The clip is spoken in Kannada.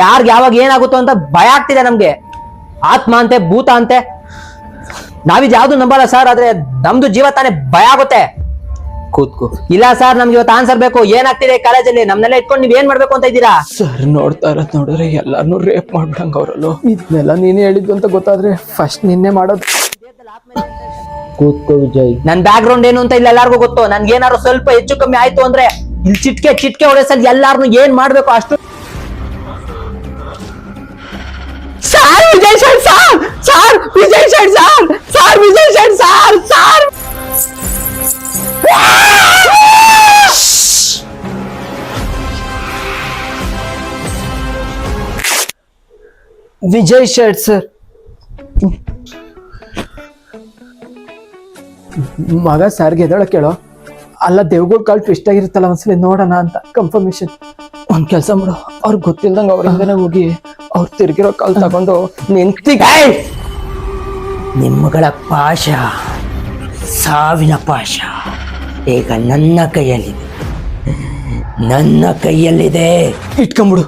ಯಾರ್ಗ್ ಯಾವಾಗ ಏನಾಗುತ್ತೋ ಅಂತ ಭಯ ಆಗ್ತಿದೆ ನಮ್ಗೆ. ಆತ್ಮ ಅಂತೆ ಭೂತ ಅಂತೆ ನಾವಿದ್ ಯಾವ್ದು ನಂಬಲ್ಲ ಸರ್. ಆದ್ರೆ ನಮ್ದು ಜೀವ ತಾನೇ ಭಯ ಆಗುತ್ತೆ. ಕೂತ್ಕೋ. ಇಲ್ಲ ಸರ್, ನಮ್ಗೆ ಇವತ್ತು ಆನ್ಸರ್ ಬೇಕು. ಏನಾಗ್ತಿದೆ ಕಾಲೇಜಲ್ಲಿ? ನಮ್ನೆಲ್ಲ ಇಟ್ಕೊಂಡು ನೀವ್ ಏನ್ ಮಾಡ್ಬೇಕು ಅಂತ ಇದ್ದೀರಾ? ಸರ್ ನೋಡ್ತಾ ಇರೋದ್ ನೋಡಿದ್ರೆ ಎಲ್ಲಾನು ರೇಪ್ ಮಾಡ್ಬಿಡಂಗ ಅವ್ರಲ್ಲೋ. ಇದನ್ನೆಲ್ಲ ನೀನೇ ಹೇಳಿದ್ದು ಅಂತ ಗೊತ್ತಾದ್ರೆ ಫಸ್ಟ್ ನಿನ್ನೆ ಮಾಡೋದು. ಕೂತ್ಕೋ ವಿಜಯ್. ನನ್ ಬ್ಯಾಕ್ ಗ್ರೌಂಡ್ ಏನು ಅಂತ ಇಲ್ಲ ಎಲ್ಲಾರ್ಗು ಗೊತ್ತು. ನನ್ಗೆ ಏನಾದ್ರು ಸ್ವಲ್ಪ ಹೆಚ್ಚು ಕಮ್ಮಿ ಆಯ್ತು ಅಂದ್ರೆ ಇಲ್ಲಿ ಚಿಟ್ಕೆ ಹೊಡೆಸಲ್ ಎಲ್ಲಾರ್ನು ಏನ್ ಮಾಡ್ಬೇಕು ಅಷ್ಟು. Sir Vijay Shet sir, sir Vijay Shet sir, sir Vijay Shet sir, sir Vijay Shet sir. ಮಗ ಸರ್ಗೆ ಎದಳ ಕೇಳೋ. ಅಲ್ಲ ದೇವ್ಗಳ ಕಾಲ್ ಟ್ವಿಸ್ಟ್ ಆಗಿರುತ್ತಲ್ಲ, ಒಂದ್ಸಲಿ ನೋಡೋಣ ಅಂತ ಕನ್ಫರ್ಮೇಶನ್. ಒಂದ್ ಕೆಲ್ಸ ಮಾಡು, ಅವ್ರಿಗೆ ಗೊತ್ತಿಲ್ದಂಗ ಅವ್ರಿಂದನೇ ಹೋಗಿ ಅವ್ರು ತಿರ್ಗಿರೋ ಕಾಲ್ ತಗೊಂಡು ನಿಂತಿಗ. ನಿಮ್ಮಗಳ ಪಾಶ, ಸಾವಿನ ಪಾಶ ಈಗ ನನ್ನ ಕೈಯಲ್ಲಿದೆ, ನನ್ನ ಕೈಯಲ್ಲಿದೆ. ಇಟ್ಕೊಂಬಿಡು.